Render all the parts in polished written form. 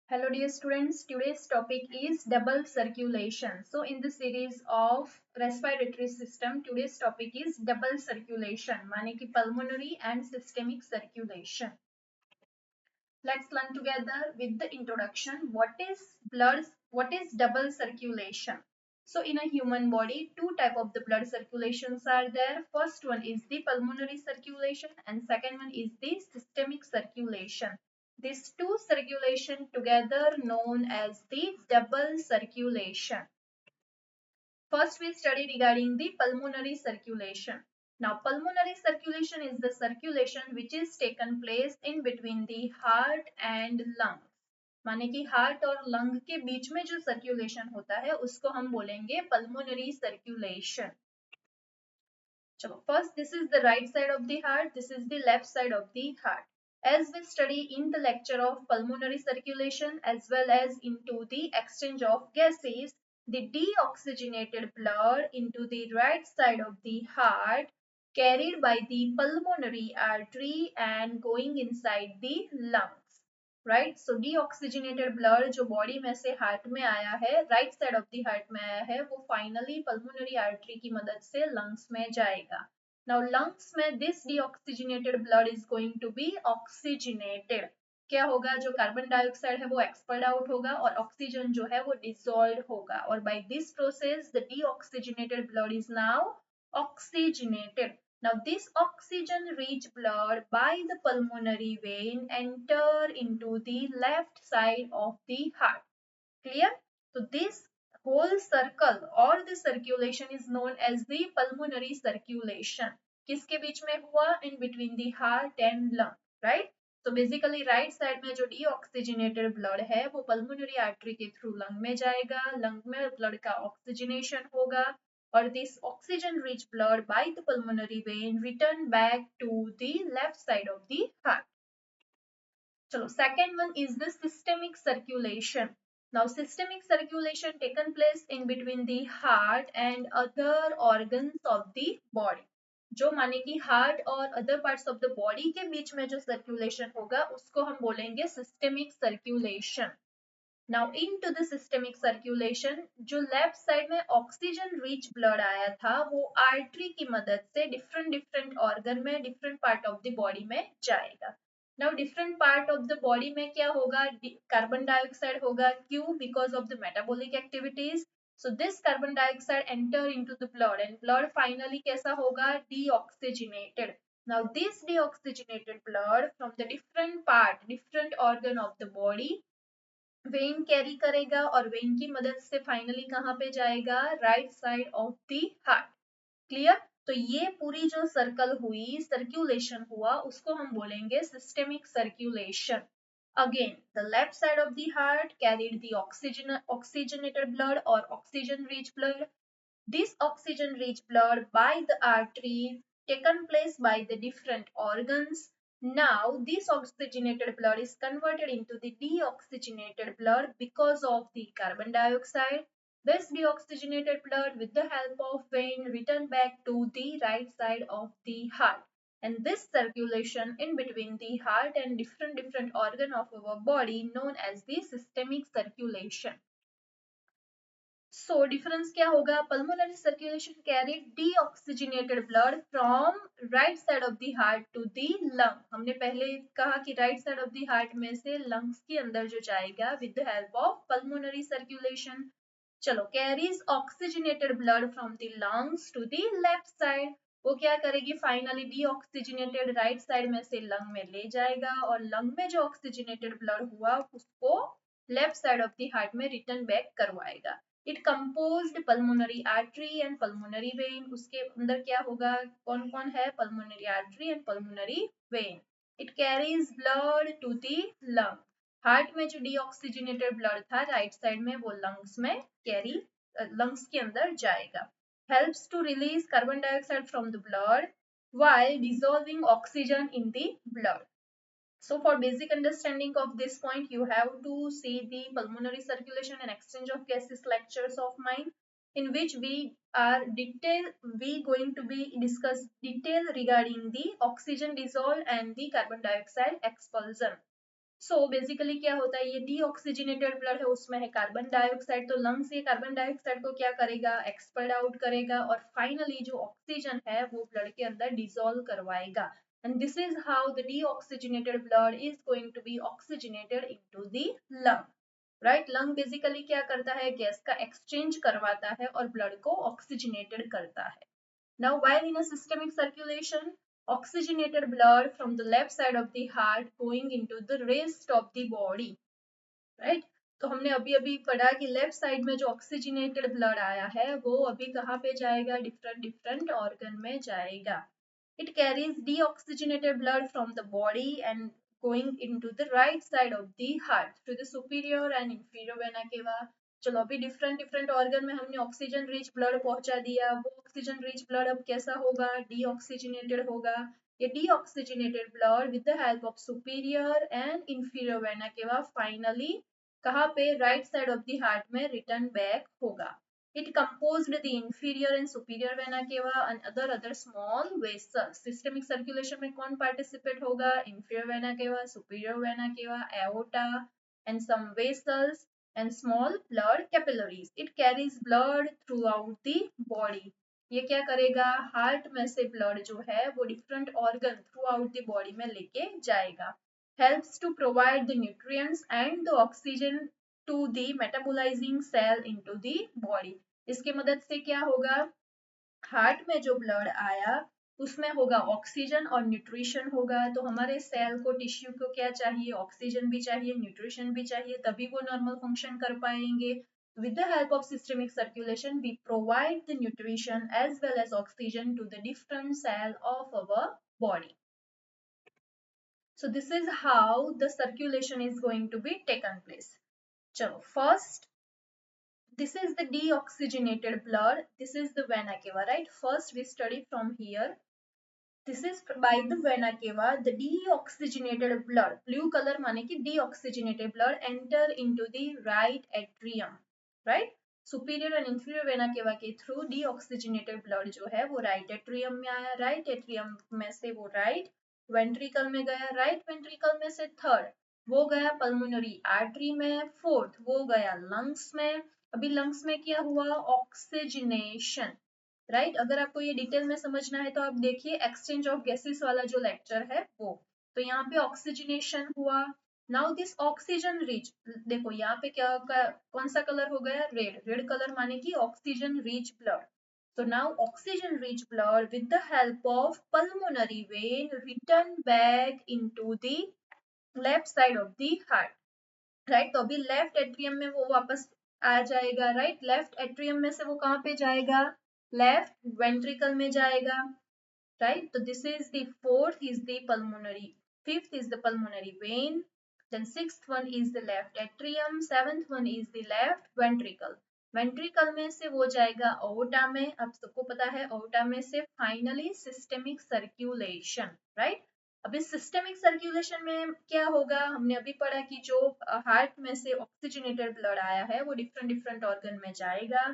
Hello dear students, today's topic is double circulation. So in the series of respiratory system, today's topic is double circulation, माने कि pulmonary and systemic circulation. Let's learn together with the introduction. What is double circulation? So in a human body, two type of the blood circulations are there. First one is the pulmonary circulation and second one is the systemic circulation. These two circulation together known as the double circulation. First, we study regarding the pulmonary circulation. Now, pulmonary circulation is the circulation which is taken place in between the heart and lungs. माने कि heart और lung के बीच में जो circulation होता है उसको हम बोलेंगे पल्मोनरी सर्कुलेशन. चलो, first this is the right side of the heart, this is the left side of the heart. As we study in the lecture of pulmonary circulation as well as into the exchange of gases, the deoxygenated blood into the right side of the heart carried by the pulmonary artery and going inside the lungs. Right. So deoxygenated blood जो body में से heart में आया है, right side of the heart में आया है, वो फाइनली पल्मोनरी आर्टरी की मदद से लंग्स में जाएगा. नाउ लंग्स में this deoxygenated blood is going to be oxygenated. क्या होगा? जो कार्बन डाइऑक्साइड है वो एक्सपर्ड आउट होगा और ऑक्सीजन जो है वो डिसॉल्व होगा और by this process the deoxygenated blood is now oxygenated. Now this oxygen-rich blood by the pulmonary vein enter into the left side of the heart. Clear? So this whole circle or the circulation is known as the pulmonary circulation. किसके बीच में हुआ? In between the heart and lung, right? So basically right side में जो deoxygenated blood है वो pulmonary artery के through lung में जाएगा, lung में blood का oxygenation होगा or this oxygen rich blood by the pulmonary vein return back to the left side of the heart. So second one is the systemic circulation. Now systemic circulation taken place in between the heart and other organs of the body. जो माने कि heart और other parts of the body के बीच में जो circulation होगा उसको हम बोलेंगे systemic circulation. Now into the systemic circulation जो लेफ्ट साइड में ऑक्सीजन रिच ब्लड आया था वो आर्टरी की मदद से डिफरेंट डिफरेंट ऑर्गन में different part of the body में जाएगा. Now different part of the body में क्या होगा? कार्बन डाइऑक्साइड होगा. क्यों? Because of the metabolic activities. So this carbon dioxide enter into the blood and blood finally कैसा होगा? Deoxygenated. Now this deoxygenated blood from the different part, different organ of the body when carry करेगा और when की मदद से finally कहाँ पे जाएगा? Right side of the heart. Clear? तो ये पूरी जो सर्कल हुई, सर्कुलेशन हुआ, उसको हम बोलेंगे systemic circulation. Again, the left side of the heart carried the oxygenated blood or oxygen-rich blood. This oxygen-rich blood by the arteries taken place by the different organs. Now, this oxygenated blood is converted into the deoxygenated blood because of the carbon dioxide. This deoxygenated blood with the help of vein return back to the right side of the heart. And this circulation in between the heart and different organ of our body known as the systemic circulation. So difference क्या होगा? Pulmonary circulation carried deoxygenated blood from right side of the heart to the lung. हमने पहले कहा कि right side of the heart में से lungs के अंदर जो जाएगा with the help of pulmonary circulation. चलो, carries oxygenated blood from the lungs to the left side. वो क्या करेगी? फाइनली डीऑक्सीजनेटेड राइट साइड में से लंग में ले जाएगा और लंग में जो ऑक्सीजनेटेड ब्लड हुआ उसको left side of the heart में रिटर्न बैक करवाएगा. It composed pulmonary artery and pulmonary vein. उसके अंदर क्या होगा? कौन कौन है? Pulmonary artery and pulmonary vein. It carries blood to the lung. Heart में जो डीऑक्सीजनेटेड ब्लड था राइट साइड में वो लंग्स में कैरी लंग्स के अंदर जाएगा. Helps to release carbon dioxide from the blood while dissolving oxygen in the blood. So for basic understanding of this point, you have to see the pulmonary circulation and exchange of gases lectures of mine, in which we going to be discuss detail regarding the oxygen dissolve and the carbon dioxide expulsion. So basically क्या होता है, ये deoxygenated blood है, उसमें है carbon dioxide, तो lungs ये carbon dioxide को क्या करेगा, एक्सपेल आउट करेगा और फाइनली जो ऑक्सीजन है वो ब्लड के अंदर डिसॉल्व करवाएगा। And this is how the deoxygenated blood is going to be oxygenated into the lung, right. Lung basically क्या करता है, गैस का एक्सचेंज करवाता है और ब्लड को ऑक्सीजनेटेड करता है। Now, while in a systemic circulation, oxygenated blood from the left side of the heart going into the rest of the body, right? तो हमने अभी अभी पढ़ा कि लेफ्ट साइड में जो ऑक्सीजनेटेड ब्लड आया है वो अभी कहाँ पे जाएगा, डिफरेंट डिफरेंट ऑर्गन में जाएगा। It carries deoxygenated blood from the body and going into the right side of the heart to the superior and inferior vena cava। चलो अभी डिफरेंट डिफरेंट ऑर्गन में हमने ऑक्सीजन रिच ब्लड पहुंचा दिया, वो oxygen rich blood अब कैसा होगा, डीऑक्सीजनेटेड होगा। ये deoxygenated blood with the help of superior and inferior vena cava finally कहाँ पे, right side of the heart में रिटर्न बैक होगा। It composed the inferior and superior vena cava and other small vessels। Systemic circulation में कौन participate होगा, inferior vena cava, superior vena cava, aorta and some vessels and small blood capillaries। It carries blood throughout the body। ये क्या करेगा, heart में से blood जो है वो different organ through out the body में लेके जाएगा। Helps to provide the nutrients and the oxygen to the metabolizing cell into the body। इसकी मदद से क्या होगा, हार्ट में जो ब्लड आया उसमें होगा ऑक्सीजन और न्यूट्रिशन होगा। तो हमारे सेल को, टिश्यू को क्या चाहिए, ऑक्सीजन भी चाहिए, न्यूट्रिशन भी चाहिए, तभी वो नॉर्मल फंक्शन कर पाएंगे। With the help of systemic circulation, we provide the nutrition as well as oxygen to the different cell of our body। So this is how the circulation is going to be taken place। चलो first, this is the deoxygenated blood, this is the vena cava, right? First we study from here, this is by the vena cava, the deoxygenated blood, blue color माने कि deoxygenated blood enter into the right atrium, right? Superior and inferior vena cava के through deoxygenated blood जो है वो right atrium में आया, right atrium में से वो राइट वेंट्रिकल में गया, राइट वेंट्रिकल में से थर्ड वो गया पल्मोनरी आर्टरी में, फोर्थ वो गया लंग्स में। अभी लंग्स में क्या हुआ, ऑक्सीजनेशन, राइट। अगर आपको ये डिटेल में समझना है तो आप देखिए एक्सचेंज ऑफ गैसेस वाला जो लेक्चर है वो, तो यहाँ पे ऑक्सीजनेशन हुआ। नाउ दिस ऑक्सीजन रिच, देखो यहाँ पे क्या कौन सा कलर हो गया, रेड, रेड कलर माने कि oxygen rich blood. So now oxygen rich blood with the help of pulmonary vein return back into the left side of the heart, right. तो अभी लेफ्ट एट्रियम में वो वापस आ जाएगा, राइट। लेफ्ट एट्रियम में से वो कहाँ पे जाएगा, लेफ्ट वेंट्रिकल में जाएगा, right? So this is the fourth is the pulmonary, fifth is the pulmonary vein, then sixth one is the left atrium, seventh one is the left ventricle। Ventricle में से वो जाएगा ओटा में, अब सबको पता है ओटा में से फाइनली सिस्टेमिक सर्क्यूलेशन, राइट। अभी सिस्टेमिक सर्क्यूलेशन में क्या होगा, हमने अभी पढ़ा कि जो हार्ट में से ऑक्सीजनेटेड ब्लड आया है वो डिफरेंट डिफरेंट ऑर्गन में जाएगा,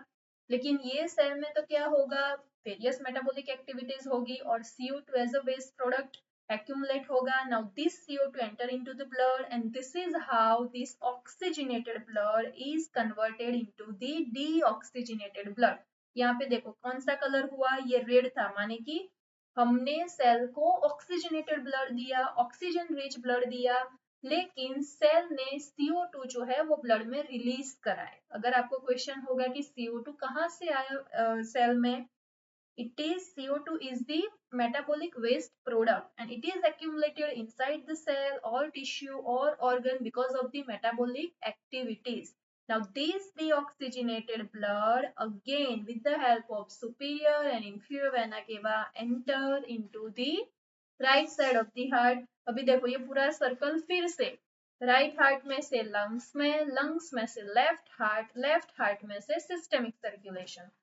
लेकिन ये सेल में तो क्या होगा, वेरियस मेटाबॉलिक एक्टिविटीज होगी और CO2 as a waste product accumulate होगा। Now this CO2 enter into the blood and this is how this oxygenated blood is converted into the deoxygenated blood। यहाँ पे देखो कौन सा कलर हुआ, ये रेड था, माने कि हमने सेल को ऑक्सीजनेटेड ब्लड दिया, ऑक्सीजन रिच ब्लड दिया, लेकिन सेल ने CO2 जो है वो ब्लड में रिलीज कराए। अगर आपको क्वेश्चन होगा कि CO2 कहाँ से आया सेल में, it is CO2 is the metabolic waste product and it is accumulated inside the cell or tissue or organ because of the metabolic activities। Now this deoxygenated blood again with the help of superior and inferior vena cava enter into the right side of the heart। अभी देखो ये पूरा circle फिर से, right heart में से lungs में, lungs में से लेफ्ट हार्ट, लेफ्ट हार्ट में से सिस्टेमिक सर्कुलेशन।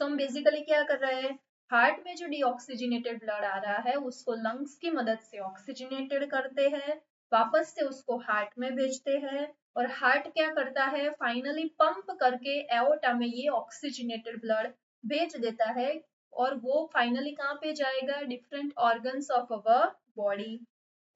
तो हम बेसिकली क्या कर रहे हैं, हार्ट में जो डीऑक्सीजनेटेड ब्लड आ रहा है उसको लंग्स की मदद से ऑक्सीजनेटेड करते हैं, वापस से उसको हार्ट में भेजते हैं और हार्ट क्या करता है, फाइनली पंप करके एओर्टा में ये ऑक्सीजनेटेड ब्लड भेज देता है और वो फाइनली कहाँ पे जाएगा, different organs of our body.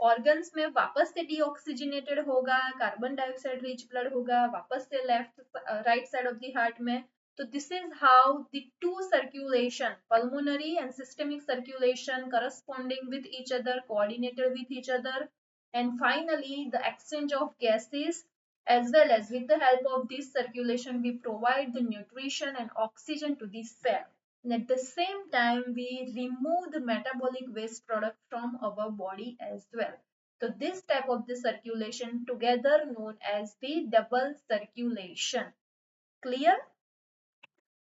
Organs में वापस से डीऑक्सीजनेटेड होगा, कार्बन डाइऑक्साइड रिच ब्लड होगा, वापस से left right side of the heart में. So this is how the two circulation, pulmonary and systemic circulation, corresponding with each other, coordinated with each other, and finally the exchange of gases, as well as with the help of this circulation we provide the nutrition and oxygen to the cell. And at the same time we remove the metabolic waste product from our body as well. So this type of the circulation together known as the double circulation. Clear?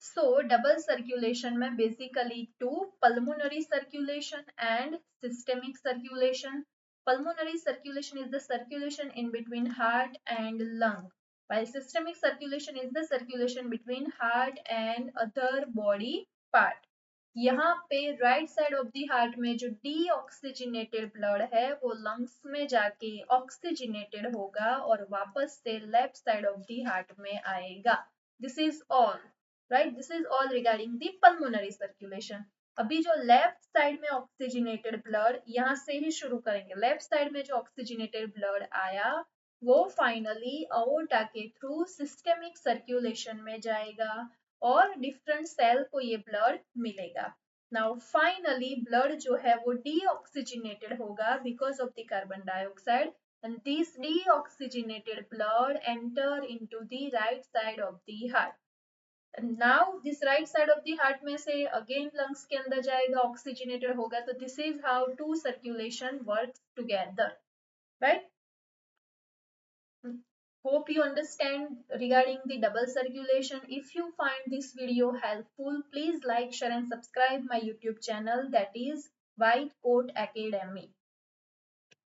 So double circulation में basically two, pulmonary circulation and systemic circulation. Pulmonary circulation is the circulation in between heart and lung, while systemic circulation is the circulation between heart and other body part. यहाँ पे right side of the heart में जो deoxygenated blood है वो lungs में जाके oxygenated होगा और वापस से left side of the heart में आएगा. This is all right. This is all regarding the pulmonary circulation. अभी जो लेफ्ट साइड में ऑक्सीजनेटेड ब्लड, यहाँ से ही शुरू करेंगे. लेफ्ट साइड में जो ऑक्सीजनेटेड ब्लड आया वो फाइनली अओर्टा के थ्रू सिस्टेमिक सर्कुलेशन में जाएगा और डिफरेंट सेल को ये ब्लड मिलेगा. नाउ फाइनली ब्लड जो है वो डीऑक्सीजनेटेड होगा because of the carbon dioxide, and this deoxygenated blood enter into the right side of the heart. And now this right side of the heart में से again lungs के अंदर जाएगा, oxygenated होगा. तो this is how two circulation works together, right? Hope you understand regarding the double circulation. If you find this video helpful, please like, share and subscribe my YouTube channel, that is White Coat Academy.